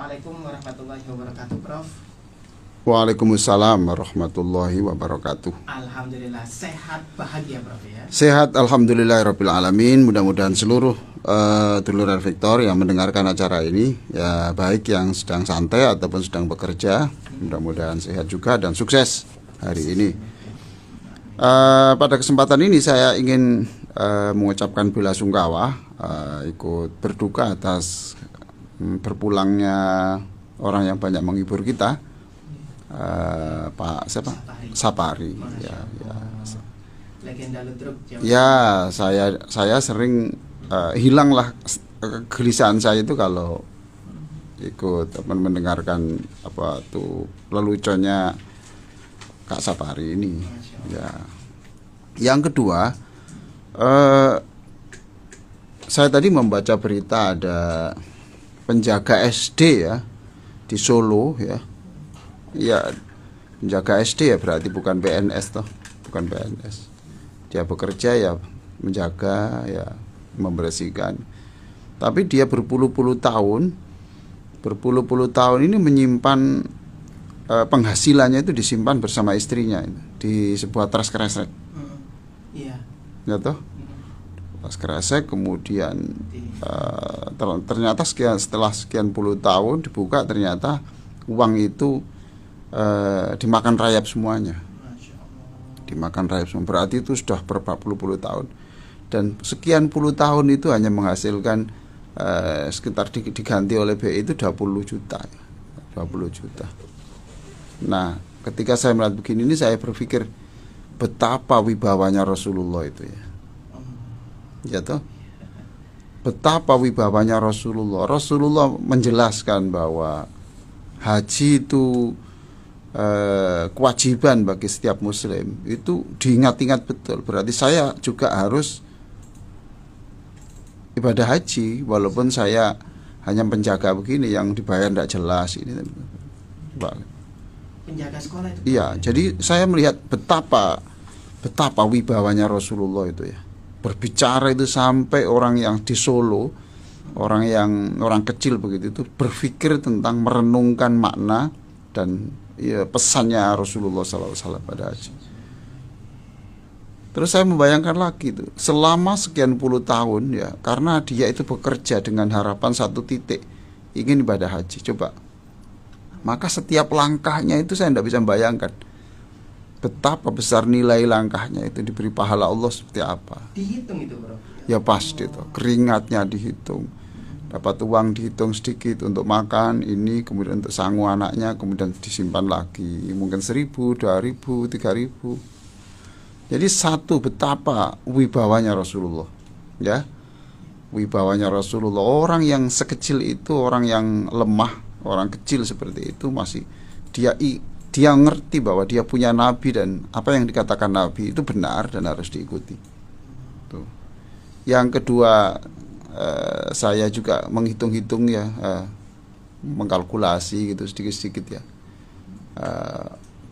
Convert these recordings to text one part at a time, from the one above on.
Assalamualaikum warahmatullahi wabarakatuh, Prof. Waalaikumsalam warahmatullahi wabarakatuh. Alhamdulillah sehat bahagia, Prof ya. Sehat alhamdulillahirabbil alamin. Mudah-mudahan seluruh dulur Victor yang mendengarkan acara ini ya, baik yang sedang santai ataupun sedang bekerja, mudah-mudahan sehat juga dan sukses hari ini. Pada kesempatan ini saya ingin mengucapkan bela sungkawa, ikut berduka atas berpulangnya orang yang banyak menghibur kita, Pak siapa? Sapari. Ya. Legenda ludruk Jawa. Ya, saya sering hilanglah kegelisahan saya itu kalau ikut mendengarkan apa tuh leluconnya Kak Sapari ini. Ya. Yang kedua, saya tadi membaca berita ada penjaga SD ya di Solo ya. Ya, penjaga SD ya, berarti bukan PNS toh, bukan PNS. Dia bekerja ya menjaga ya, membersihkan. Tapi dia berpuluh-puluh tahun ini menyimpan penghasilannya itu disimpan bersama istrinya di sebuah tas kresek. Iya. Ya toh? Tas kresek, kemudian ternyata setelah sekian puluh tahun dibuka, ternyata uang itu dimakan rayap semuanya. Dimakan rayap semua. Berarti itu sudah berapa puluh tahun, dan sekian puluh tahun itu hanya menghasilkan sekitar diganti oleh BI itu 20 juta. Nah, ketika saya melihat begini ini, saya berpikir betapa wibawanya Rasulullah itu ya. Ya toh? Betapa wibawanya Rasulullah. Rasulullah menjelaskan bahwa haji itu kewajiban bagi setiap muslim, itu diingat-ingat betul. Berarti saya juga harus ibadah haji, walaupun saya hanya penjaga begini yang dibayar tidak jelas ini. Penjaga sekolah itu. Iya, jadi saya melihat betapa wibawanya Rasulullah itu ya. Berbicara itu sampai orang yang di Solo, orang kecil begitu itu berpikir tentang merenungkan makna dan ya, pesannya Rasulullah SAW pada haji. Terus saya membayangkan lagi itu, selama sekian puluh tahun ya, karena dia itu bekerja dengan harapan satu titik, ingin ibadah haji. Coba, maka setiap langkahnya itu saya tidak bisa membayangkan betapa besar nilai langkahnya itu, diberi pahala Allah seperti apa. Dihitung itu, Bro. Ya pasti tuh, keringatnya dihitung, dapat uang dihitung sedikit untuk makan ini, kemudian untuk sangu anaknya, kemudian disimpan lagi mungkin 1.000, 2.000, 3.000. Jadi satu, betapa wibawanya Rasulullah ya, wibawanya Rasulullah. Orang yang sekecil itu, orang yang lemah, orang kecil seperti itu, masih dia ngerti bahwa dia punya nabi, dan apa yang dikatakan nabi itu benar dan harus diikuti. Tuh. Yang kedua, saya juga menghitung-hitung ya, mengkalkulasi gitu sedikit-sedikit ya,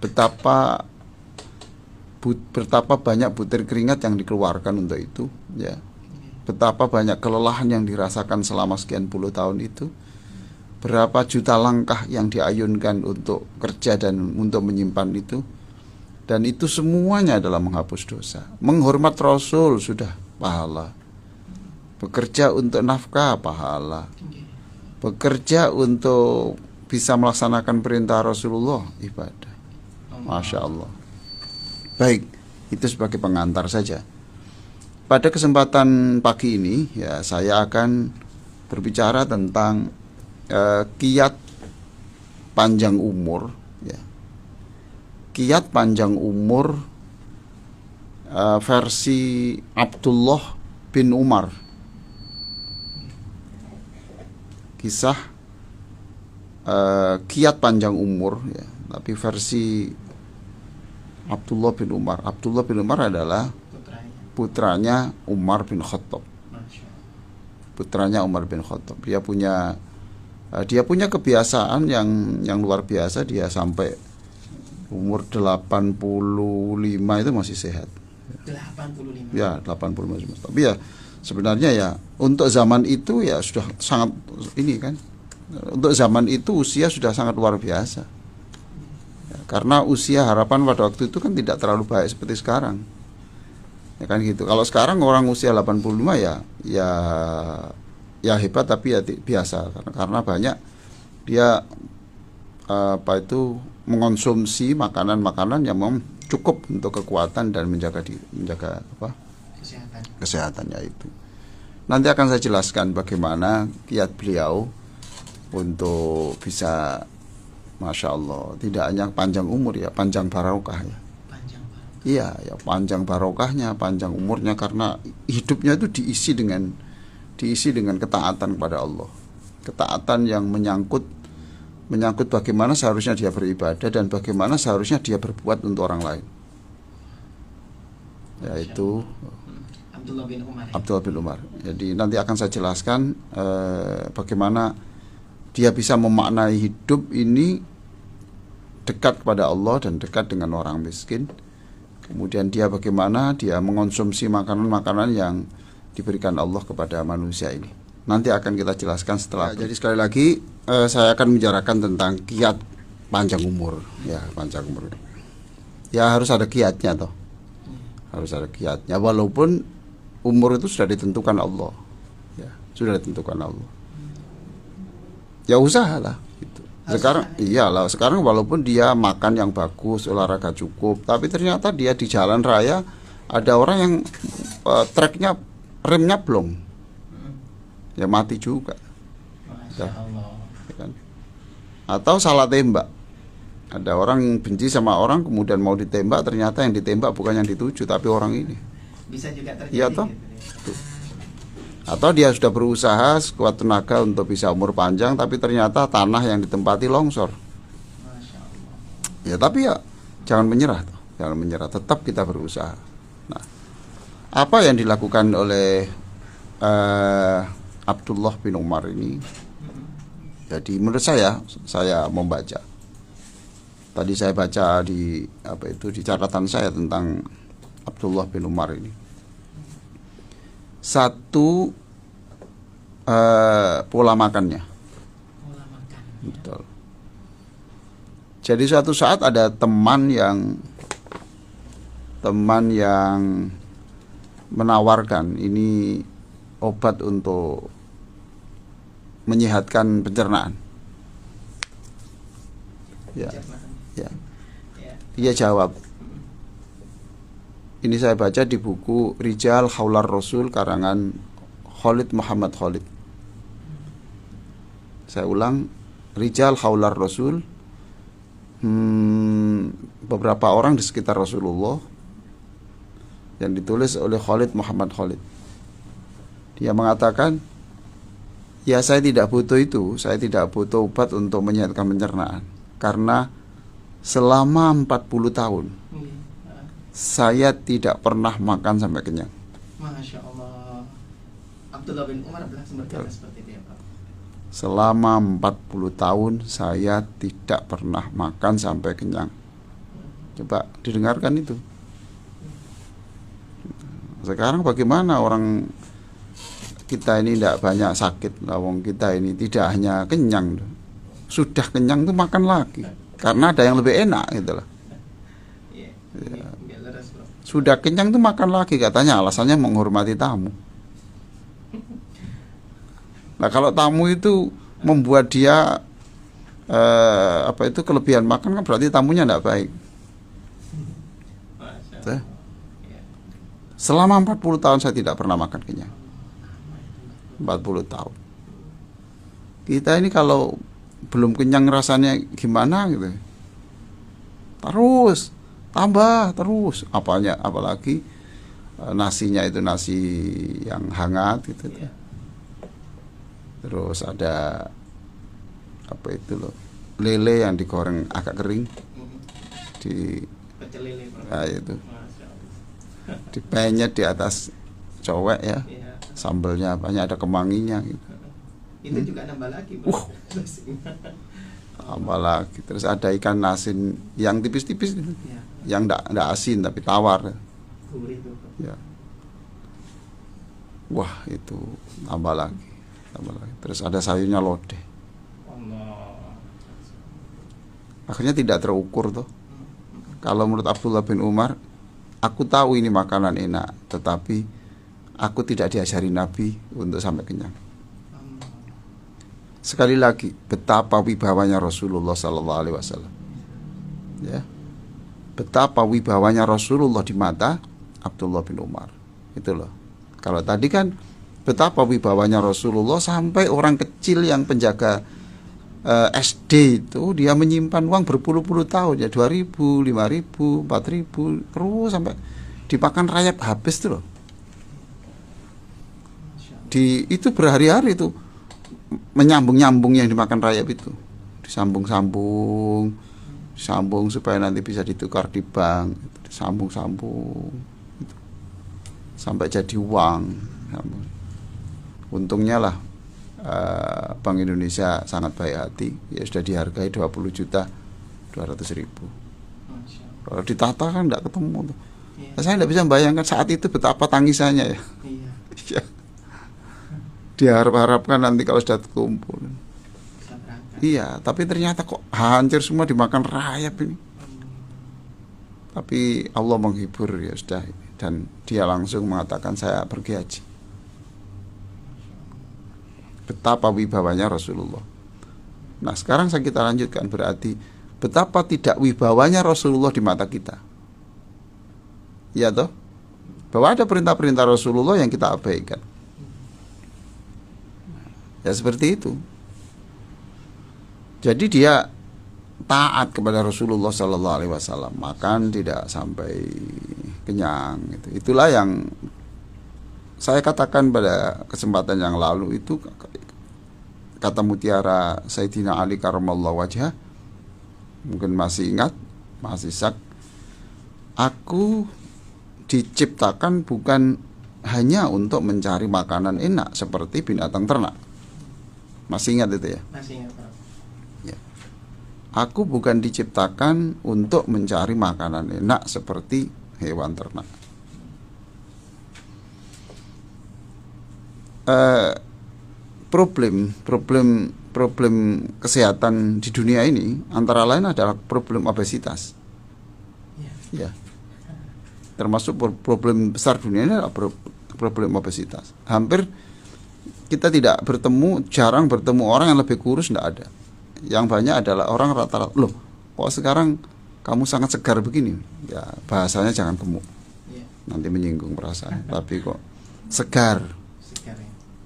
betapa banyak butir keringat yang dikeluarkan untuk itu ya, betapa banyak kelelahan yang dirasakan selama sekian puluh tahun itu, berapa juta langkah yang diayunkan untuk kerja dan untuk menyimpan itu, dan itu semuanya adalah menghapus dosa. Menghormat Rasul sudah pahala, bekerja untuk nafkah pahala, bekerja untuk bisa melaksanakan perintah Rasulullah ibadah. Masya Allah. Baik, itu sebagai pengantar saja. Pada kesempatan pagi ini ya, saya akan berbicara tentang kiat panjang umur ya. Kiat panjang umur versi Abdullah bin Umar. Kisah kiat panjang umur ya, tapi versi Abdullah bin Umar. Abdullah bin Umar adalah putranya Umar bin Khattab. Putranya Umar bin Khattab. Dia punya kebiasaan yang luar biasa. Dia sampai umur 85 itu masih sehat. 85. Ya, 85. Tapi ya sebenarnya ya untuk zaman itu ya sudah sangat ini kan, Untuk zaman itu usia sudah sangat luar biasa. Ya, karena usia harapan pada waktu itu kan tidak terlalu baik seperti sekarang. Ya kan gitu. Kalau sekarang orang usia 85 ya hebat, tapi ya biasa karena banyak dia mengonsumsi makanan-makanan yang memang cukup untuk kekuatan dan menjaga kesehatannya itu. Nanti akan saya jelaskan bagaimana kiat beliau untuk bisa, masya Allah, tidak hanya panjang umur ya, panjang barokah ya. Iya, ya panjang barokahnya, panjang umurnya, karena hidupnya itu diisi dengan ketaatan kepada Allah, ketaatan yang menyangkut bagaimana seharusnya dia beribadah dan bagaimana seharusnya dia berbuat untuk orang lain. Yaitu Abdullah bin Umar. Jadi nanti akan saya jelaskan bagaimana dia bisa memaknai hidup ini dekat kepada Allah dan dekat dengan orang miskin. Kemudian dia bagaimana dia mengonsumsi makanan-makanan yang diberikan Allah kepada manusia ini. Nanti akan kita jelaskan setelah. Jadi sekali lagi saya akan membicarakan tentang kiat panjang umur. Ya, panjang umur. Ya harus ada kiatnya toh. Harus ada kiatnya, walaupun umur itu sudah ditentukan Allah. Ya, sudah ditentukan Allah. Ya usahalah gitu. Sekarang walaupun dia makan yang bagus, olahraga cukup, tapi ternyata dia di jalan raya ada orang yang remnya blong. Ya mati juga. Ya kan? Atau salah tembak. Ada orang yang benci sama orang, kemudian mau ditembak, ternyata yang ditembak bukan yang dituju tapi orang ini. Bisa juga terjadi. Iya toh? Gitu. Atau dia sudah berusaha sekuat tenaga untuk bisa umur panjang, tapi ternyata tanah yang ditempati longsor. Masya Allah. Ya tapi ya jangan menyerah toh. Jangan menyerah, tetap kita berusaha. Nah, apa yang dilakukan oleh Abdullah bin Umar ini? Jadi menurut saya membaca. Tadi saya baca di catatan saya tentang Abdullah bin Umar ini. Satu, pola makannya. Betul. Jadi suatu saat ada teman yang menawarkan ini obat untuk menyehatkan pencernaan. Ya. Dia jawab. Ini saya baca di buku Rijal Haular Rasul karangan Khalid Muhammad Khalid. Saya ulang, Rijal Haular Rasul, beberapa orang di sekitar Rasulullah, yang ditulis oleh Khalid Muhammad Khalid. Dia mengatakan, ya saya tidak butuh itu, saya tidak butuh obat untuk menyehatkan pencernaan, karena selama 40 tahun saya tidak pernah makan sampai kenyang. Masya Allah. Abdullah bin Umar berkata seperti itu ya Pak. Selama 40 tahun saya tidak pernah makan sampai kenyang. Coba didengarkan itu. Sekarang bagaimana orang kita ini tidak banyak sakit, lawang kita ini tidak hanya kenyang, sudah kenyang tuh makan lagi karena ada yang lebih enak gitu loh. Ya. Sudah kenyang tuh makan lagi, katanya alasannya menghormati tamu. Nah kalau tamu itu membuat dia kelebihan makan, kan berarti tamunya tidak baik. Selama 40 tahun saya tidak pernah makan kenyang. 40 tahun. Kita ini kalau belum kenyang rasanya gimana gitu. Terus tambah terus, apalagi nasinya itu nasi yang hangat gitu. Terus ada lele yang digoreng agak kering, Pecel lele, itu dipenyet di atas cowek ya. Sambelnya banyak, ada kemanginya gitu. Itu juga nambah lagi, Bro. Tambah lagi. Terus ada ikan asin yang tipis-tipis gitu. Yang enggak asin tapi tawar. Gurih tuh. Ya. Wah, itu tambah lagi. Terus ada sayurnya lodeh. Akhirnya tidak terukur tuh. Kalau menurut Abdullah bin Umar, aku tahu ini makanan enak, tetapi aku tidak diajari Nabi untuk sampai kenyang. Sekali lagi, betapa wibawanya Rasulullah Sallallahu Alaihi Wasallam. Ya, betapa wibawanya Rasulullah di mata Abdullah bin Umar. Itu loh. Kalau tadi kan betapa wibawanya Rasulullah sampai orang kecil yang penjaga SD itu dia menyimpan uang berpuluh-puluh tahun ya, 2.000, 5.000, 4.000 terus sampai dimakan rayap habis tuh loh. Itu berhari-hari itu menyambung-nyambung yang dimakan rayap itu, disambung-sambung supaya nanti bisa ditukar di bank, disambung-sambung gitu, sampai jadi uang. Untungnya lah Bank Indonesia sangat baik hati, ya sudah dihargai 20.200.000. Kalau ditata kan tidak ketemu tuh. Iya. Saya tidak bisa membayangkan saat itu betapa tangisannya ya. Iya. Diharap-harapkan nanti kalau sudah terkumpul. Iya, tapi ternyata kok hancur semua dimakan rayap ini. Tapi Allah menghibur ya sudah, dan dia langsung mengatakan saya pergi haji. Betapa wibawanya Rasulullah. Nah sekarang kita lanjutkan, berarti betapa tidak wibawanya Rasulullah di mata kita. Ya toh, bahwa ada perintah-perintah Rasulullah yang kita abaikan. Ya seperti itu. Jadi dia taat kepada Rasulullah Sallallahu Alaihi Wasallam, makan tidak sampai kenyang. Itulah yang saya katakan pada kesempatan yang lalu itu, kata mutiara Sayyidina Ali Karamallahu Wajhah, mungkin masih ingat, masih sak, aku diciptakan bukan hanya untuk mencari makanan enak seperti binatang ternak. Masih ingat itu ya? Masih ingat, Pak. Ya. Aku bukan diciptakan untuk mencari makanan enak seperti hewan ternak. Problem kesehatan di dunia ini antara lain adalah problem obesitas. Ya. Termasuk problem besar dunia ini adalah problem obesitas. Hampir kita tidak bertemu, jarang bertemu orang yang lebih kurus, tidak ada. Yang banyak adalah orang rata-rata, loh kok sekarang kamu sangat segar begini. Ya bahasanya jangan gemuk, nanti menyinggung perasaan. Tapi kok segar ya.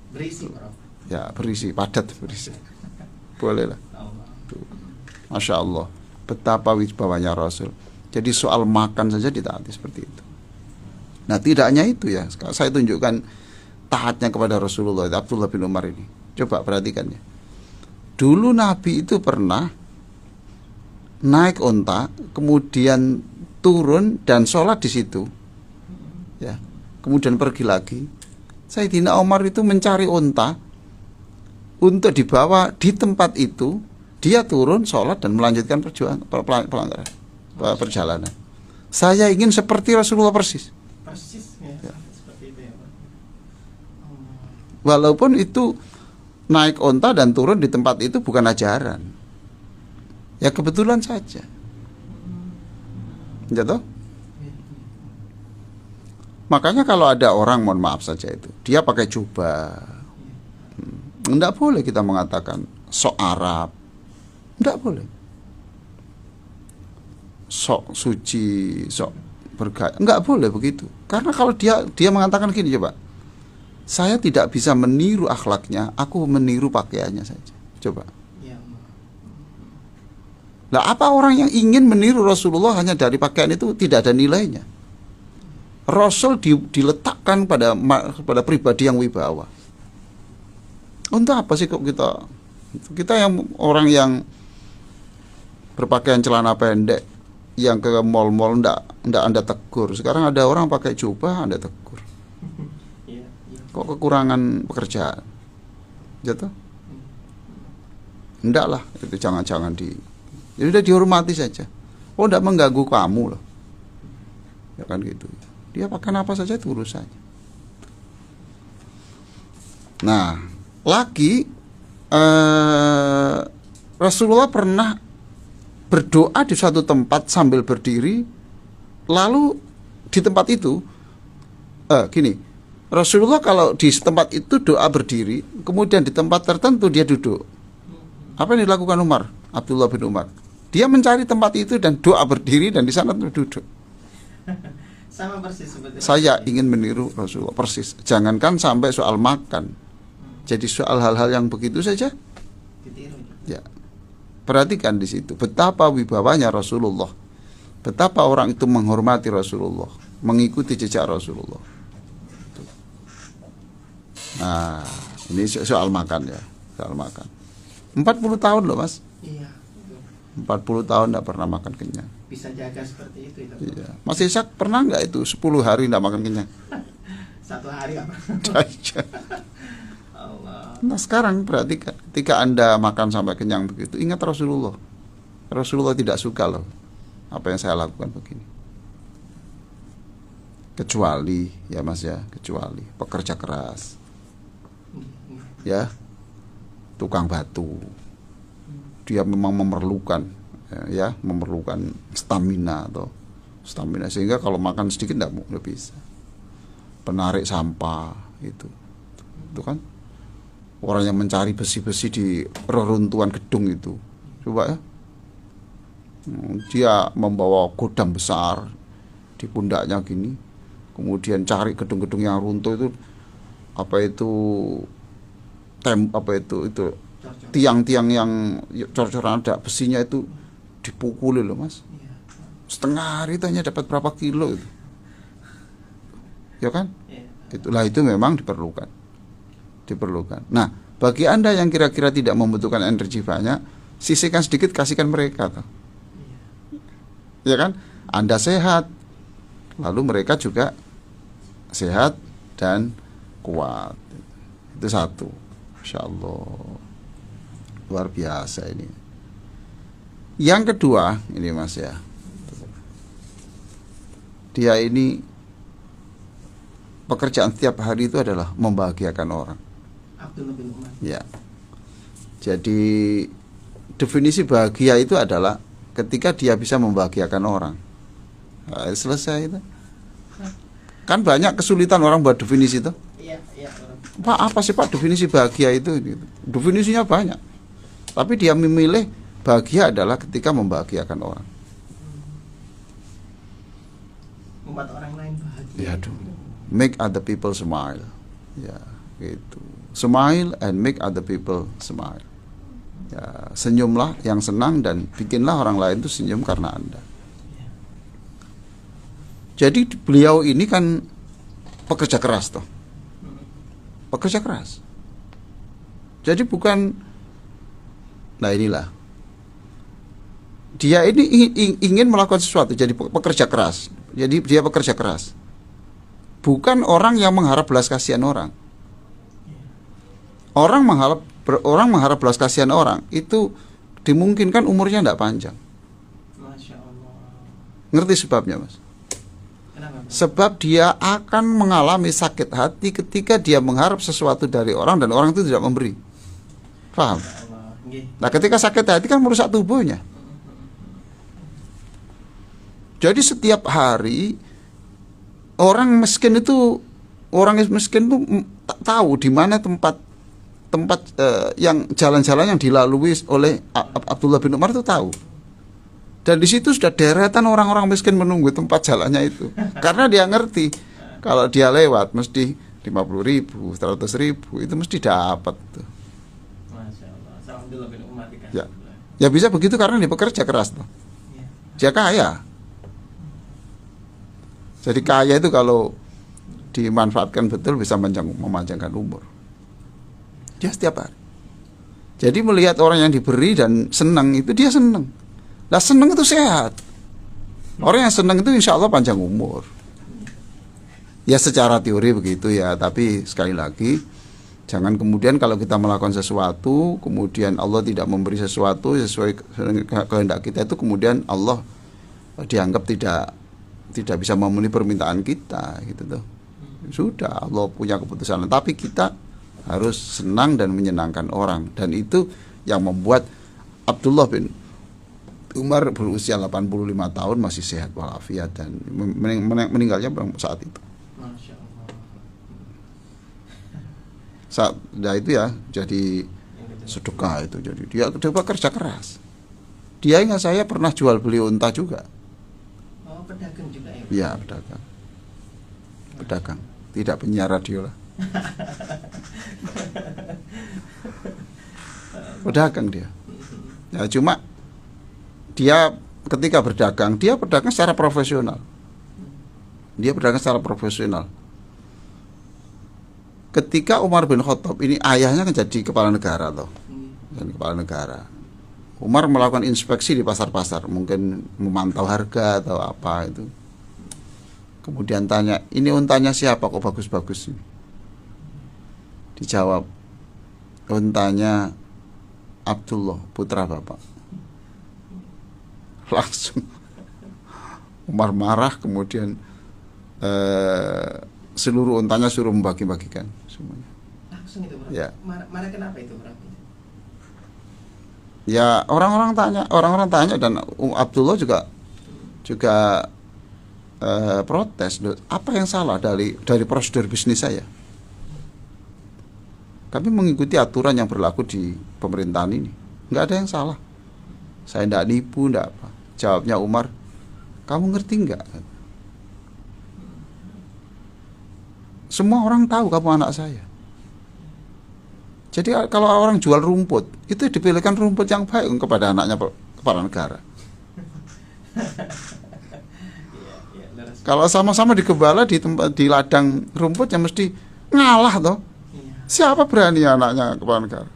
Berisi, Prof. Ya berisi, padat berisi. Boleh lah. Masya Allah, betapa wibawanya Rasul. Jadi soal makan saja ditaati seperti itu. Nah tidak hanya itu ya, saya tunjukkan taatnya kepada Rasulullah, Abdullah bin Umar ini. Coba perhatikan ya. Dulu Nabi itu pernah naik onta, kemudian turun dan sholat di situ. Ya, kemudian pergi lagi. Sayyidina Umar itu mencari onta untuk dibawa di tempat itu. Dia turun, sholat dan melanjutkan perjalanan. Saya ingin seperti Rasulullah persis. Persis ya. Seperti itu ya, Pak. Walaupun itu naik onta dan turun di tempat itu bukan ajaran, ya kebetulan saja. Ya toh? Makanya kalau ada orang, mohon maaf saja itu, dia pakai jubah, enggak boleh kita mengatakan sok Arab, enggak boleh. Sok suci, sok bergaya, enggak boleh begitu. Karena kalau dia mengatakan gini, coba, saya tidak bisa meniru akhlaknya, aku meniru pakaiannya saja. Coba. Nah, apa orang yang ingin meniru Rasulullah hanya dari pakaian itu tidak ada nilainya? Rasul diletakkan pada pribadi yang wibawa. Untuk apa sih kok kita yang orang yang berpakaian celana pendek, yang ke mall-mall ndak Anda tegur. Sekarang ada orang pakai jubah Anda tegur. Kok kekurangan pekerjaan? Jatuh? Ndak lah, itu jangan ya udah dihormati saja. Oh, ndak mengganggu kamu loh. Ya kan gitu. Dia pakai apa saja itu urusannya. Nah, lagi Rasulullah pernah berdoa di suatu tempat sambil berdiri, lalu di tempat itu gini, Rasulullah kalau di tempat itu doa berdiri, kemudian di tempat tertentu dia duduk. Apa yang dilakukan Umar, Abdullah bin Umar? Dia mencari tempat itu dan doa berdiri, dan di sana duduk. Sama persis seperti Saya ingin meniru Rasulullah persis. Jangankan sampai soal makan, jadi soal hal-hal yang begitu saja ditiru. ya. Perhatikan di situ betapa wibawanya Rasulullah, betapa orang itu menghormati Rasulullah, mengikuti jejak Rasulullah. Nah, ini soal makan ya, soal makan. 40 tahun loh Mas, Iya. 40 tahun tidak pernah makan kenyang. Bisa jaga seperti itu. Iya. Mas Ishak pernah nggak itu 10 hari tidak makan kenyang? Satu hari apa? Allah. Nah sekarang perhatikan, ketika Anda makan sampai kenyang begitu, ingat Rasulullah. Rasulullah tidak suka loh apa yang saya lakukan begini. Kecuali ya Mas ya, kecuali pekerja keras, ya, tukang batu, dia memang memerlukan memerlukan stamina sehingga kalau makan sedikit tidak bisa. Penarik sampah itu kan orang yang mencari besi-besi di reruntuhan gedung itu, coba ya, dia membawa godam besar di pundaknya gini, kemudian cari gedung-gedung yang runtuh itu, tiang-tiang yang cor-coran ada besinya itu dipukuli loh Mas. Setengah hari itu hanya dapat berapa kilo itu, ya kan? Itulah, itu memang diperlukan. Nah, bagi Anda yang kira-kira tidak membutuhkan energi banyak, sisihkan sedikit, kasihkan mereka tuh. Ya kan? Anda sehat, lalu mereka juga sehat dan kuat. Itu satu. Insya Allah, luar biasa ini. Yang kedua, ini Mas ya, dia ini pekerjaan setiap hari itu adalah membahagiakan orang. Abdullah bin Umar. Ya. Jadi definisi bahagia itu adalah ketika dia bisa membahagiakan orang. Nah, selesai itu. Kan banyak kesulitan orang buat definisi itu. Iya. Pak, apa sih Pak definisi bahagia itu? Definisinya banyak. Tapi dia memilih bahagia adalah ketika membahagiakan orang. Membuat orang lain bahagia. Ya, make other people smile. Ya, gitu. Smile and make other people smile. Ya, senyumlah yang senang dan bikinlah orang lain itu senyum karena Anda. Jadi beliau ini kan pekerja keras toh. Pekerja keras. Jadi bukan, nah inilah, dia ini ingin melakukan sesuatu, jadi pekerja keras. Jadi dia pekerja keras. Bukan orang yang mengharap belas kasihan orang. Orang mengharap belas kasihan orang itu dimungkinkan umurnya tidak panjang. Masya Allah. Ngerti sebabnya Mas? Kenapa? Sebab dia akan mengalami sakit hati ketika dia mengharap sesuatu dari orang dan orang itu tidak memberi. Paham? Nah ketika sakit hati kan merusak tubuhnya. Jadi setiap hari orang miskin itu tahu di mana tempat yang jalan-jalan yang dilalui oleh Abdullah bin Umar itu tahu. Dan di situ sudah deretan orang-orang miskin menunggu tempat jalannya itu. Karena dia ngerti kalau dia lewat mesti 50.000, 100.000 itu mesti dapat tuh. Masya Allah. Abdullah bin Umar dikasih. Ya. Ya bisa begitu karena dia bekerja keras tuh. Dia kaya. Jadi kaya itu kalau dimanfaatkan betul bisa memanjangkan umur. Dia setiap hari. Jadi melihat orang yang diberi dan senang itu dia senang. Lah senang itu sehat. Orang yang senang itu insya Allah panjang umur. Ya secara teori begitu ya. Tapi sekali lagi, jangan kemudian kalau kita melakukan sesuatu, kemudian Allah tidak memberi sesuatu sesuai kehendak kita, itu kemudian Allah dianggap tidak bisa memenuhi permintaan kita gitu tuh. Sudah Allah punya keputusan. Tapi kita harus senang dan menyenangkan orang, dan itu yang membuat Abdullah bin Umar berusia 85 tahun masih sehat walafiat dan meninggalnya saat itu. Masya Allah. Saat itu ya jadi sedekah itu, jadi dia coba kerja keras. Dia ingat saya pernah jual beli unta juga. Oh, pedagang juga ya? Ya, pedagang, tidak penyiar radio lah. Pedagang dia. Ya, cuma dia ketika berdagang, dia berdagang secara profesional. Ketika Umar bin Khattab ini ayahnya kan jadi kepala negara toh. Dan kepala negara. Umar melakukan inspeksi di pasar-pasar, mungkin memantau harga atau apa itu. Kemudian tanya, ini untanya siapa kok bagus-bagus ini? Dijawab, untanya Abdullah, putra bapak. Langsung Umar marah, kemudian seluruh untanya suruh membagi-bagikan semuanya. Langsung itu berarti? Ya. Marah kenapa itu berarti? Ya orang-orang tanya dan Abdullah juga protes. Apa yang salah dari prosedur bisnis saya? Kami mengikuti aturan yang berlaku di pemerintahan ini. Nggak ada yang salah. Saya nggak nipu, nggak apa. Jawabnya Umar, kamu ngerti nggak? Semua orang tahu kamu anak saya. Jadi kalau orang jual rumput, itu dipilihkan rumput yang baik kepada anaknya kepala negara. Kalau sama-sama di gembala di ladang rumput ya mesti ngalah toh. Siapa berani anaknya kepala negara?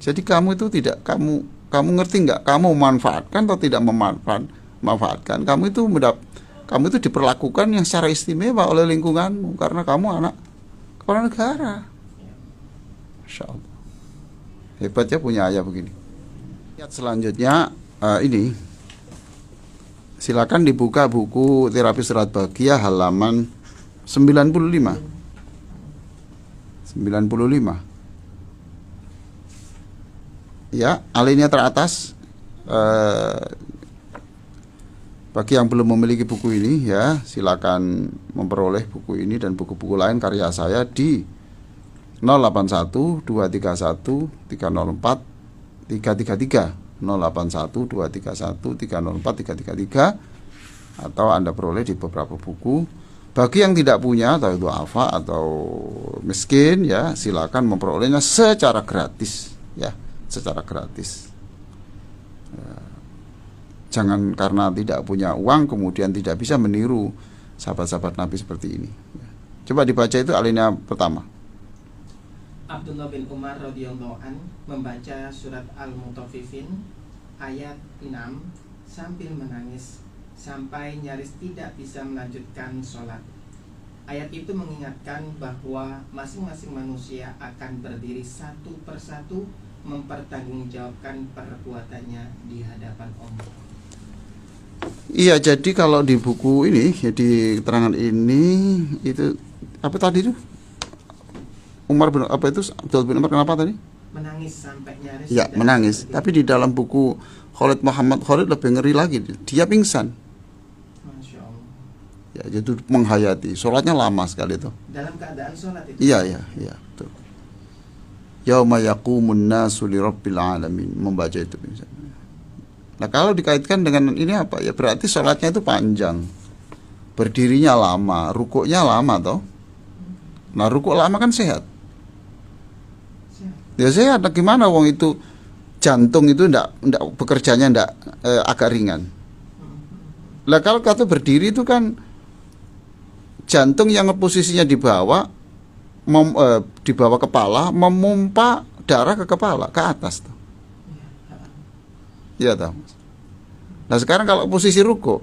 Jadi kamu itu tidak kamu ngerti nggak? Kamu memanfaatkan atau tidak memanfaatkan? Kamu itu diperlakukan yang secara istimewa oleh lingkunganmu karena kamu anak kepala negara. Masya Allah. Hebatnya punya ayah begini. Lihat selanjutnya ini. Silakan dibuka buku Terapi Surat Bahagia halaman 95. Ya, alinea teratas. Bagi yang belum memiliki buku ini ya, silakan memperoleh buku ini dan buku-buku lain karya saya di 081 231 304 333 081 231 304 333 atau Anda peroleh di beberapa buku. Bagi yang tidak punya atau itu alfa atau miskin ya, silakan memperolehnya secara gratis ya, secara gratis. Jangan karena tidak punya uang kemudian tidak bisa meniru sahabat-sahabat Nabi seperti ini. Coba dibaca itu alinea pertama. Abdullah bin Umar radhiyallahu an membaca surat Al-Mutaffifin ayat 6 sambil menangis sampai nyaris tidak bisa melanjutkan sholat. Ayat itu mengingatkan bahwa masing-masing manusia akan berdiri satu persatu mempertanggungjawabkan perbuatannya di hadapan Allah. Iya, jadi kalau di buku ini, ya di keterangan ini itu apa tadi itu? Umar bin apa itu? Abdul bin Umar kenapa tadi? Menangis sampai nyaris. Ya, menangis. Tapi di dalam buku Khalid Muhammad Khalid lebih ngeri lagi. Dia pingsan. Masya Allah. Ya, itu menghayati. Sholatnya lama sekali itu. Dalam keadaan sholat itu. Iya, betul. Yauma yaqumun nasu lirabbil alamin, membaca itu pingsan. Nah, kalau dikaitkan dengan ini apa? Ya berarti sholatnya itu panjang. Berdirinya lama, rukuknya lama toh. Nah, rukuk lama kan sehat. Ya sehat, gimana wong itu jantung itu ndak bekerjanya ndak agak ringan. Lah kalau kata berdiri itu kan jantung yang posisinya di bawah di bawah kepala memompa darah ke kepala, ke atas tuh. Iya tahu. Nah, sekarang kalau posisi rukuk,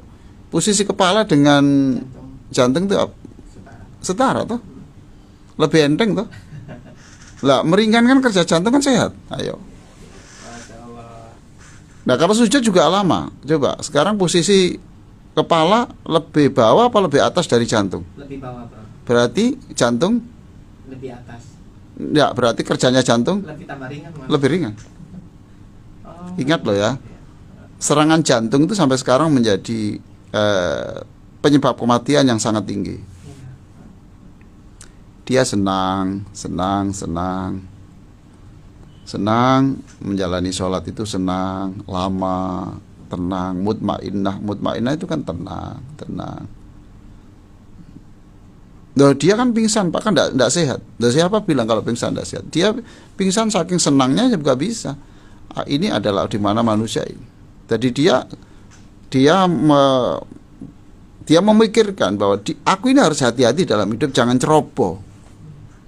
posisi kepala dengan jantung itu setara tuh. Lebih enteng tuh. Lah meringankan kerja jantung kan sehat. Ayo. Nah, kalau sujud juga lama. Coba sekarang posisi kepala lebih bawah apa lebih atas dari jantung? Lebih bawah, Bro. Berarti jantung lebih atas. Ya, berarti kerjanya jantung lebih tambah ringan, Mas. Lebih ringan. Ingat loh ya. serangan jantung itu sampai sekarang menjadi penyebab kematian yang sangat tinggi. Dia senang menjalani sholat itu, senang, lama, tenang, mutmainnah itu kan tenang. Loh, dia kan pingsan, Pak, kan enggak sehat. Dan siapa bilang kalau pingsan enggak sehat? Dia pingsan saking senangnya juga bisa. Ini adalah di mana manusia ini. Jadi dia memikirkan bahwa aku ini harus hati-hati dalam hidup, jangan ceroboh,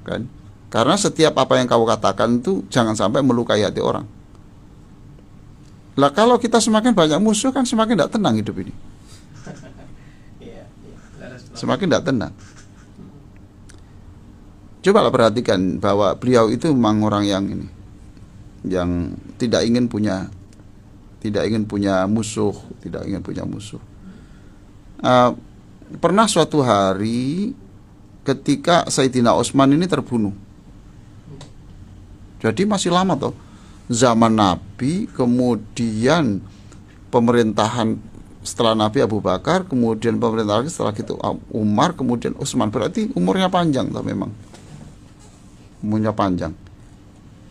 kan? Karena setiap apa yang kau katakan itu jangan sampai melukai hati orang. Lah kalau kita semakin banyak musuh kan semakin tidak tenang hidup ini. Semakin tidak tenang. Coba perhatikan bahwa beliau itu memang orang yang tidak ingin punya musuh. Pernah suatu hari ketika Sayyidina Utsman ini terbunuh. Jadi masih lama toh, zaman Nabi, kemudian pemerintahan setelah Nabi Abu Bakar, kemudian pemerintahan setelah itu Umar, kemudian Utsman. Berarti umurnya panjang toh, memang umurnya panjang.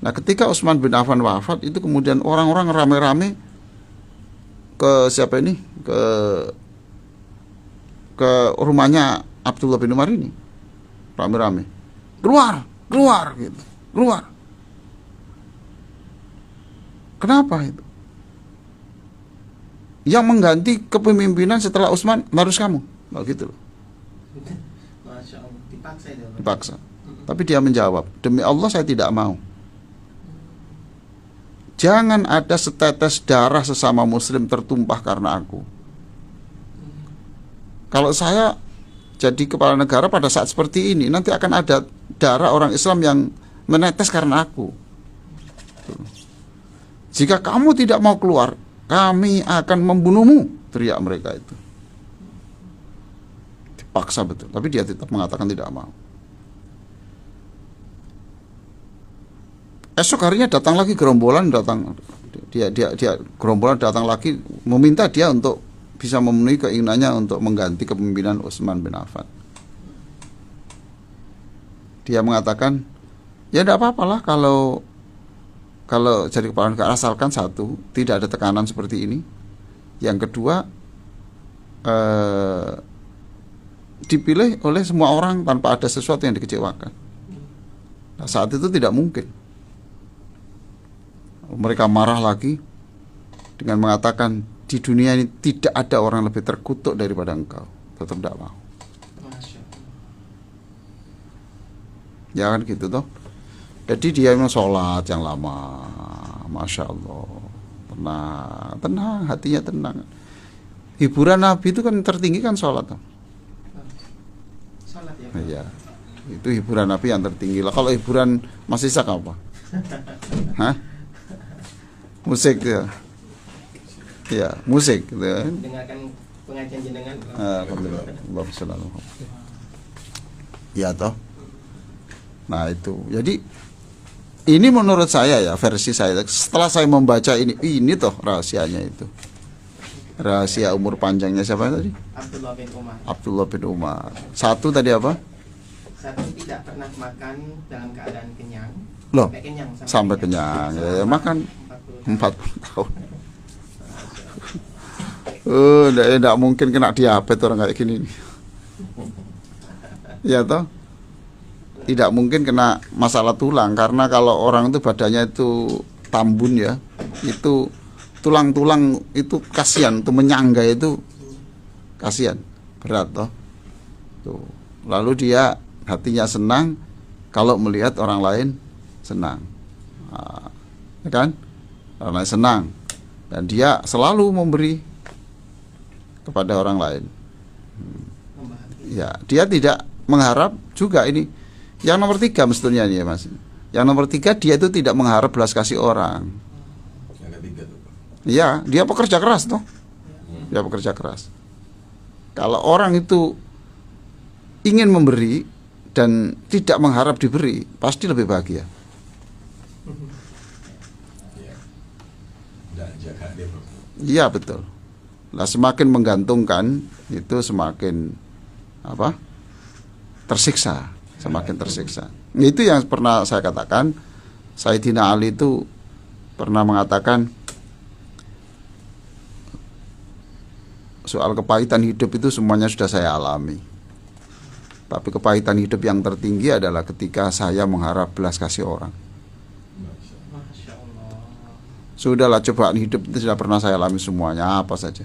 Nah, ketika Utsman bin Affan wafat itu kemudian orang-orang rame-rame ke siapa ini? Ke rumahnya Abdullah bin Umar ini. Rame-rame. Keluar gitu. Keluar. Kenapa itu? Yang mengganti kepemimpinan setelah Utsman harus kamu. Nah, gitu loh. Masya Allah, dipaksa itu. Dipaksa. Tapi dia menjawab, demi Allah saya tidak mau. Jangan ada setetes darah sesama muslim tertumpah karena aku. Kalau saya jadi kepala negara pada saat seperti ini, nanti akan ada darah orang Islam yang menetes karena aku. Jika kamu tidak mau keluar, kami akan membunuhmu, teriak mereka itu. Dipaksa betul, tapi dia tetap mengatakan tidak mau. Esok harinya datang lagi gerombolan gerombolan datang lagi meminta dia untuk bisa memenuhi keinginannya untuk mengganti kepemimpinan Utsman bin Affan. Dia mengatakan, ya tidak apa-apalah kalau jadi kepala negara, asalkan satu, tidak ada tekanan seperti ini. Yang kedua, dipilih oleh semua orang tanpa ada sesuatu yang dikecewakan. Nah, saat itu tidak mungkin. Mereka marah lagi dengan mengatakan, di dunia ini tidak ada orang lebih terkutuk daripada engkau. Tetap tidak mau. Ya kan gitu toh. Jadi dia memang sholat yang lama, Masya Allah, tenang, hatinya tenang. Hiburan Nabi itu kan tertinggi kan sholat toh. Sholat ya. Iya, itu hiburan Nabi yang tertinggi lah. Kalau hiburan Mas Ishak apa? Hah? Musik ya. Ya, musik gitu kan. Dengarkan pengajian jenengan. Alhamdulillah. Ya toh. Nah itu. Jadi ini menurut saya ya, versi saya. Setelah saya membaca ini toh rahasianya itu. Rahasia umur panjangnya siapa tadi? Abdullah bin Umar. Abdullah bin Umar. Satu tadi apa? Satu, tidak pernah makan dalam keadaan kenyang. Loh, sampai kenyang. Ya, makan 40 tahun. Tidak mungkin kena diabetes orang kayak gini nih. Ya toh, tidak mungkin kena masalah tulang, karena kalau orang itu badannya itu tambun ya, itu tulang-tulang itu kasihan, itu menyangga itu kasihan, berat toh. Tuh. Lalu dia hatinya senang kalau melihat orang lain senang, nah, ya kan? Orang lain senang, dan dia selalu memberi kepada orang lain. Ya, dia tidak mengharap juga ini. Yang nomor 3 mestinya nih ya Mas. Yang nomor 3, dia itu tidak mengharap belas kasih orang. Yang ketiga tuh Pak. Iya, dia pekerja keras toh. Dia pekerja keras. Kalau orang itu ingin memberi dan tidak mengharap diberi, pasti lebih bahagia. Nggak jaga dia, Prof. Iya betul. Lah semakin menggantungkan itu semakin apa? Tersiksa, semakin tersiksa. Itu yang pernah saya katakan. Sayyidina Ali itu pernah mengatakan soal kepahitan hidup itu semuanya sudah saya alami. Tapi kepahitan hidup yang tertinggi adalah ketika saya mengharap belas kasih orang. Masya Allah. Sudahlah, cobaan hidup itu sudah pernah saya alami semuanya, apa saja.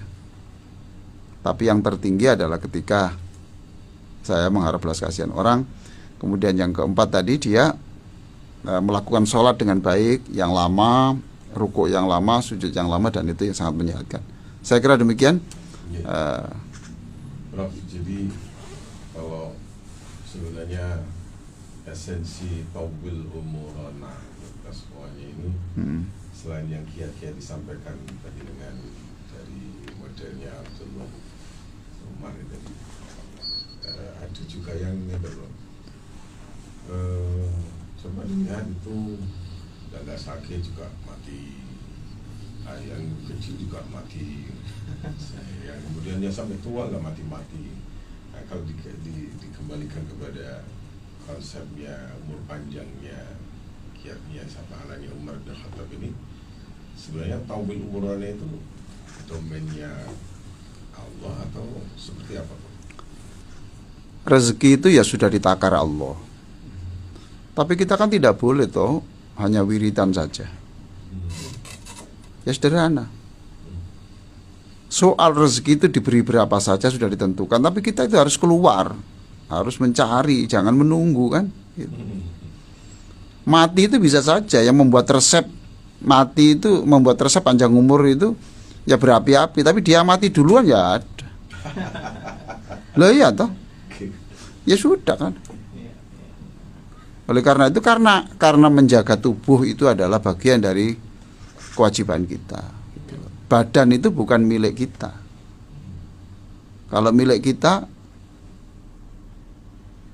Tapi yang tertinggi adalah ketika saya mengharap belas kasihan orang. Kemudian yang keempat tadi, dia melakukan sholat dengan baik, yang lama, rukuk yang lama, sujud yang lama, dan itu yang sangat menyehatkan. Saya kira demikian. Prof, jadi kalau sebenarnya esensi tawil umurana semuanya ini, selain yang kiat-kiat disampaikan tadi dengan dari modelnya Abdullah Umar tadi, ada juga yang ini belum. Coba lihat itu nggak sakit juga mati, yang kecil juga mati, yang kemudian dia sampai tua nggak mati-mati. Nah, kalau dikembalikan kepada konsepnya umur panjangnya kiatnya sama anaknya Umar bin Khattab ini, sebenarnya tawil umurannya itu domainnya Allah atau seperti apa? Rezeki itu ya sudah ditakar Allah. Tapi kita kan tidak boleh toh hanya wiridan saja. Ya sederhana. Soal rezeki itu diberi berapa saja sudah ditentukan, tapi kita itu harus keluar, harus mencari, jangan menunggu kan. Gitu. Mati itu bisa saja, yang membuat resep mati itu, membuat resep panjang umur itu ya berapi-api, tapi dia mati duluan ya ada. Loh iya toh. Ya sudah kan. Oleh karena itu, karena menjaga tubuh itu adalah bagian dari kewajiban kita. Badan itu bukan milik kita. Kalau milik kita,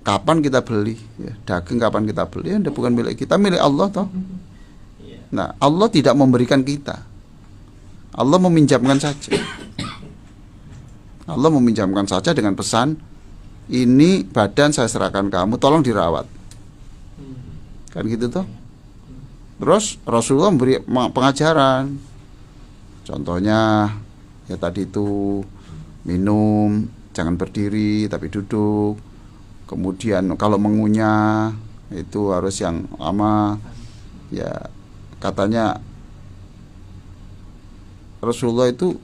kapan kita beli? Ya, daging kapan kita beli? Ya, bukan milik kita, milik Allah toh. Nah, Allah tidak memberikan kita. Allah meminjamkan saja. Allah meminjamkan saja dengan pesan, ini badan saya serahkan kamu, tolong dirawat. Kan gitu toh. Terus Rasulullah memberi pengajaran. Contohnya ya tadi itu minum jangan berdiri tapi duduk. Kemudian kalau mengunyah itu harus yang lama. Ya katanya Rasulullah itu,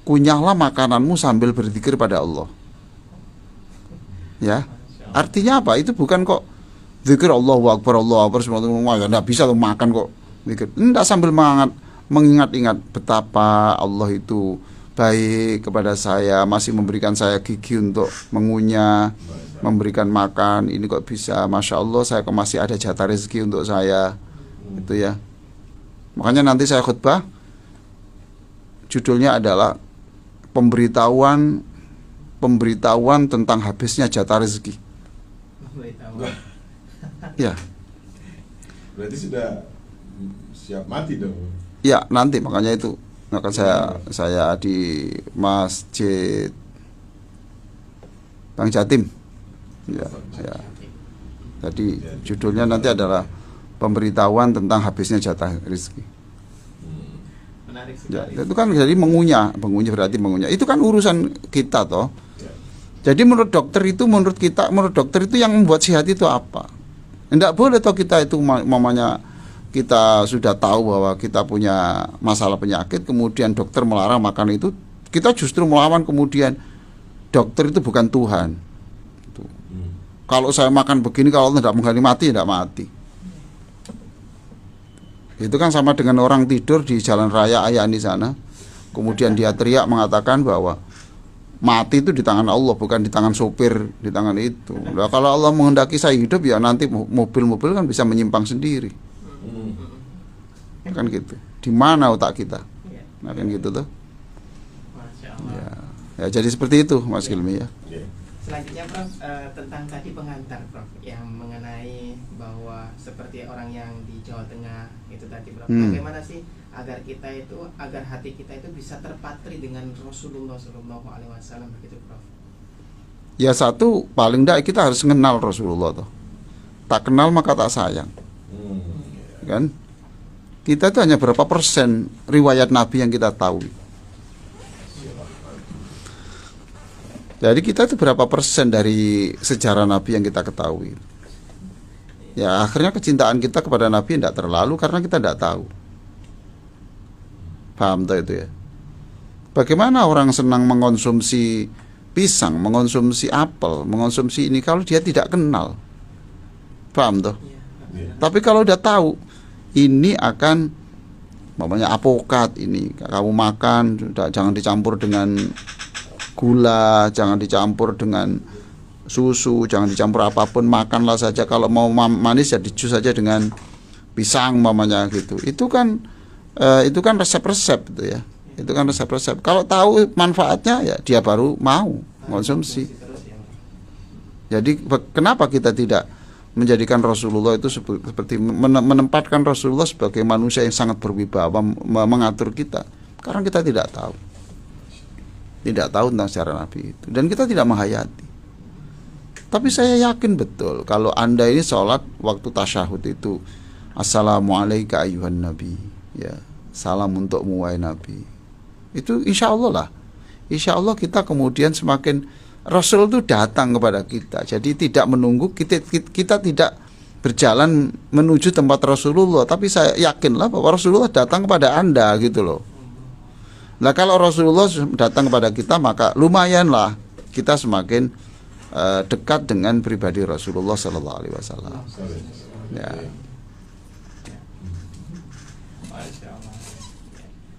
kunyahlah makananmu sambil berzikir pada Allah. Ya. Artinya apa? Itu bukan kok zikir Allahu Akbar, Allahu Akbar, nggak bisa tuh makan kok zikir. Enggak, sambil mengingat-ingat betapa Allah itu baik kepada saya, masih memberikan saya gigi untuk mengunyah, memberikan makan. Ini kok bisa, Masya Allah, saya kok masih ada jatah rezeki untuk saya. Itu ya. Makanya nanti saya khutbah, judulnya adalah pemberitahuan tentang habisnya jatah rezeki. Ya. Berarti sudah siap mati dong. Ya, nanti makanya itu akan saya di Masjid Bang Jatim. Ya, ya. Jadi judulnya nanti adalah pemberitahuan tentang habisnya jatah rezeki. Menarik Ya, sekali. itu kan jadi mengunyah berarti mengunyah. Itu kan urusan kita toh. Jadi menurut dokter itu yang membuat sehat itu apa? Tidak boleh toh kita itu mamanya kita sudah tahu bahwa kita punya masalah penyakit, kemudian dokter melarang makan itu, kita justru melawan, kemudian dokter itu bukan Tuhan. Tuh. Kalau saya makan begini, kalau Allah tidak menggali mati, tidak mati. Itu kan sama dengan orang tidur di jalan raya Ayani sana, kemudian dia teriak mengatakan bahwa mati itu di tangan Allah, bukan di tangan sopir, di tangan itu. Nah, kalau Allah menghendaki saya hidup, ya nanti mobil-mobil kan bisa menyimpang sendiri. Kan gitu. Di mana otak kita? Nah, kan gitu tuh. Masya Allah. Ya, jadi seperti itu, Mas Gilmi ya. Selanjutnya Prof, tentang tadi pengantar Prof, yang mengenai bahwa seperti orang yang di Jawa Tengah itu tadi Prof, bagaimana sih agar kita itu, agar hati kita itu bisa terpatri dengan Rasulullah Shallallahu Alaihi Wasallam, begitu Prof? Ya satu, paling tidak kita harus kenal Rasulullah tuh. Tak kenal maka tak sayang. Kan? Kita itu hanya berapa persen riwayat Nabi yang kita tahu. Jadi kita itu berapa persen dari sejarah Nabi yang kita ketahui. Ya akhirnya kecintaan kita kepada Nabi tidak terlalu karena kita tidak tahu. Paham tuh itu ya? Bagaimana orang senang mengonsumsi pisang, mengonsumsi apel, mengonsumsi ini kalau dia tidak kenal? Paham tuh? Tapi kalau udah tahu ini akan, namanya apokat ini, kamu makan jangan dicampur dengan gula, jangan dicampur dengan susu, jangan dicampur apapun, makanlah saja. Kalau mau manis ya di jus saja dengan pisang mamanya gitu. Itu kan resep-resep gitu ya. Itu kan resep-resep. Kalau tahu manfaatnya ya dia baru mau konsumsi. Jadi kenapa kita tidak menjadikan Rasulullah itu seperti menempatkan Rasulullah sebagai manusia yang sangat berwibawa mengatur kita? Karena kita tidak tahu tentang sejarah Nabi itu, dan kita tidak menghayati. Tapi saya yakin betul kalau Anda ini sholat waktu tasyahud itu, Assalamualaikum ayuhan Nabi, ya, salam untukmu wahai Nabi. Itu insya Allah lah, kita kemudian semakin Rasul itu datang kepada kita. Jadi tidak menunggu, kita tidak berjalan menuju tempat Rasulullah, tapi saya yakinlah bahwa Rasulullah datang kepada Anda gitu loh. Nah kalau Rasulullah datang kepada kita, maka lumayanlah kita semakin dekat dengan pribadi Rasulullah Sallallahu Alaihi Wasallam. Ya.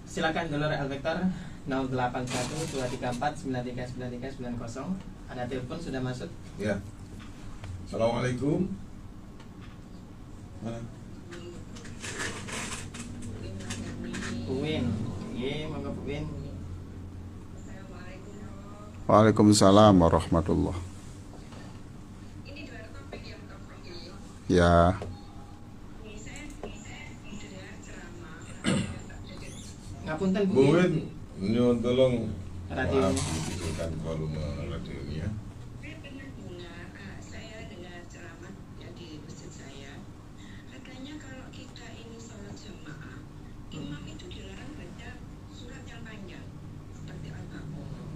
Silakan Dolor Al-Vektor 081-234-939390. Ada telepon sudah masuk. Ya. Assalamualaikum. Mana? Uwin. Iya, monggo Uwin. Waalaikumsalam warahmatullah. Ya. Ngapunten Bu. Bu Win, nyuwun tolong Radio. kecilkan volume radionya. Saya pernah dengar, saya dengar ceramah ya di masjid saya. Katanya kalau kita ini sholat jamaah, imam itu dilarang baca surat yang panjang seperti Al-Baqarah.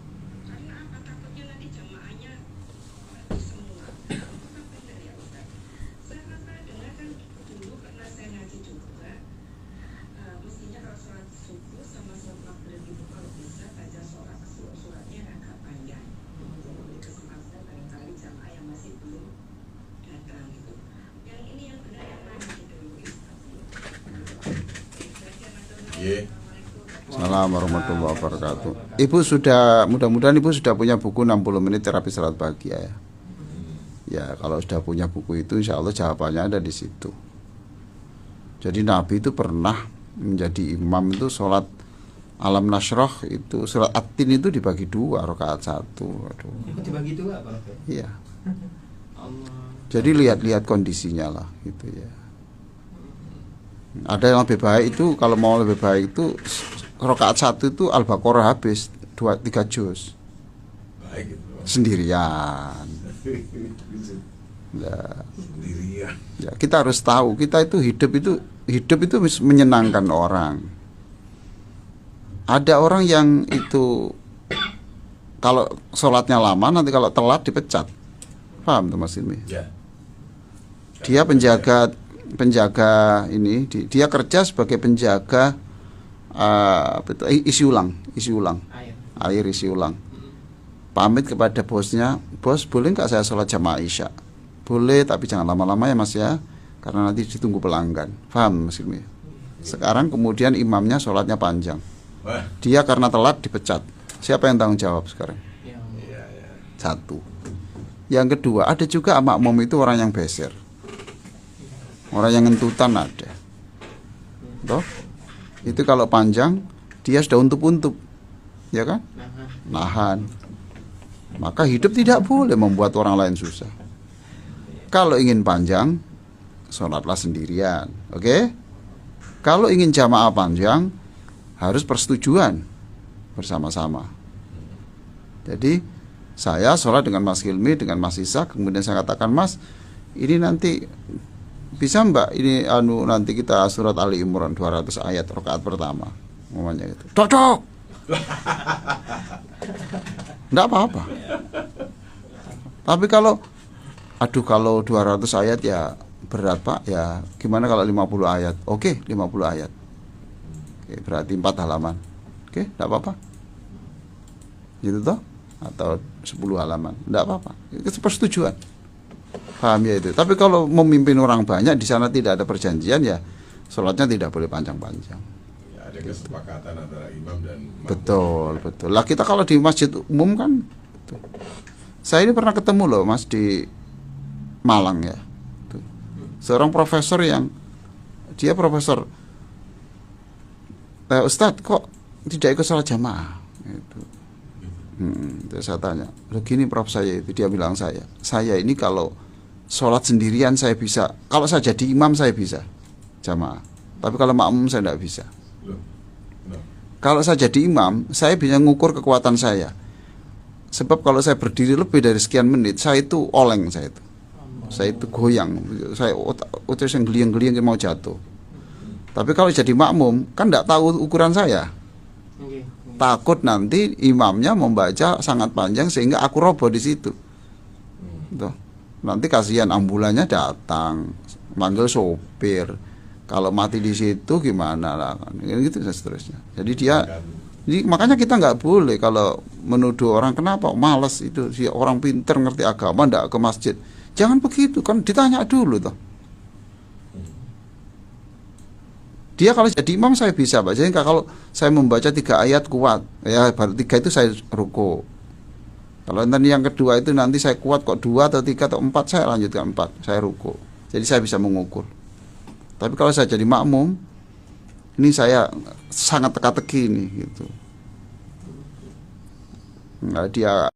Karena apa? Takutnya nanti jamaahnya mati semua. Apakah benar ya Ustaz? Saya dengar kan dulu karena saya ngaji juga. Mestinya kalau sholat subuh sama sholat maghrib itu kalau bisa baca suratnya agak panjang untuk memberi kesempatan barangkali jamaah yang masih belum datang gitu. Yang ini yang benar yang mana gitu. Iya. Assalamualaikum warahmatullahi wabarakatuh. Ibu sudah, mudah-mudahan Ibu sudah punya buku 60 menit terapi salat pagi ya. Ya, kalau sudah punya buku itu insya Allah jawabannya ada di situ. Jadi Nabi itu pernah menjadi imam itu sholat Alam Nasroh itu, surat At-Tin itu dibagi 2 rakaat 1. Aduh. Ikut dibagi 2 Pak. Iya. Allah. Jadi lihat-lihat kondisinya lah gitu ya. Ada yang lebih baik itu, kalau mau lebih baik itu rakaat 1 itu Al-Baqarah habis 2-3 juz. Baik itu. Sendirian. Nah, Sendirian. ya kita harus tahu kita itu hidup itu menyenangkan orang. Ada orang yang itu kalau sholatnya lama nanti kalau telat dipecat. Paham tuh Mas Ilmi? Ya. Dia penjaga ini, dia kerja sebagai penjaga isi ulang air isi ulang. Pamit kepada bosnya, bos boleh nggak saya sholat jamaah isya? Boleh, tapi jangan lama-lama ya Mas ya, karena nanti ditunggu pelanggan. Paham Mas Ilmi? Sekarang kemudian imamnya sholatnya panjang, Wah. dia karena telat dipecat. Siapa yang tanggung jawab sekarang? Iya, ya. Satu. Yang kedua, ada juga makmum itu orang yang beser, orang yang ngentutan ada. Toh? Itu kalau panjang dia sudah untup-untup, ya kan? Nahan. Maka hidup tidak boleh membuat orang lain susah. Kalau ingin panjang, sholatlah sendirian, oke? Kalau ingin jamaah panjang harus persetujuan bersama-sama. Jadi saya sholat dengan Mas Hilmi, dengan Mas Ishak, kemudian saya katakan, Mas, ini nanti bisa mbak ini nanti kita surat Ali Imran 200 ayat rakaat pertama, ngomongnya gitu. Cocok. Enggak apa-apa. Tapi kalau 200 ayat ya berat Pak, ya gimana kalau 50 ayat? Oke, 50 ayat. Oke, berarti 4 halaman. Oke, enggak apa-apa. Gitu toh? Atau 10 halaman. Enggak apa-apa. Itu persetujuan. Paham ya itu. Tapi kalau memimpin orang banyak di sana tidak ada perjanjian, ya sholatnya tidak boleh panjang-panjang. Ya, ada kesepakatan antara imam dan makmum. Betul, betul. Lah kita kalau di masjid umum kan, betul. Saya ini pernah ketemu loh Mas di Malang ya. Tuh. Seorang profesor yang dia profesor, Ustadz kok tidak ikut sholat jamaah? Gitu. Terus saya tanya, loh gini Prof, saya itu, dia bilang saya ini kalau sholat sendirian saya bisa, kalau saya jadi imam saya bisa jamaah, tapi kalau makmum saya tidak bisa. Kalau saya jadi imam saya bisa ngukur kekuatan saya, sebab kalau saya berdiri lebih dari sekian menit saya itu oleng, saya itu goyang, saya otot yang geliang-geliang mau jatuh. Tapi kalau jadi makmum kan tidak tahu ukuran saya. Takut nanti imamnya membaca sangat panjang sehingga aku roboh di situ. Tuh. Nanti kasihan ambulannya datang, manggil sopir. Kalau mati di situ gimana lah? Gitu dan seterusnya. Jadi makanya kita nggak boleh kalau menuduh orang kenapa malas itu si orang pinter ngerti agama ndak ke masjid. Jangan begitu, kan ditanya dulu toh. Dia kalau jadi imam saya bisa Pak. Jadi kalau saya membaca 3 ayat kuat, ya baru 3 itu saya ruku. Kalau nanti yang kedua itu nanti saya kuat kok 2 atau 3 atau 4, saya lanjutkan 4, saya ruku. Jadi saya bisa mengukur. Tapi kalau saya jadi makmum, ini saya sangat teka-teki nih gitu. Nah, dia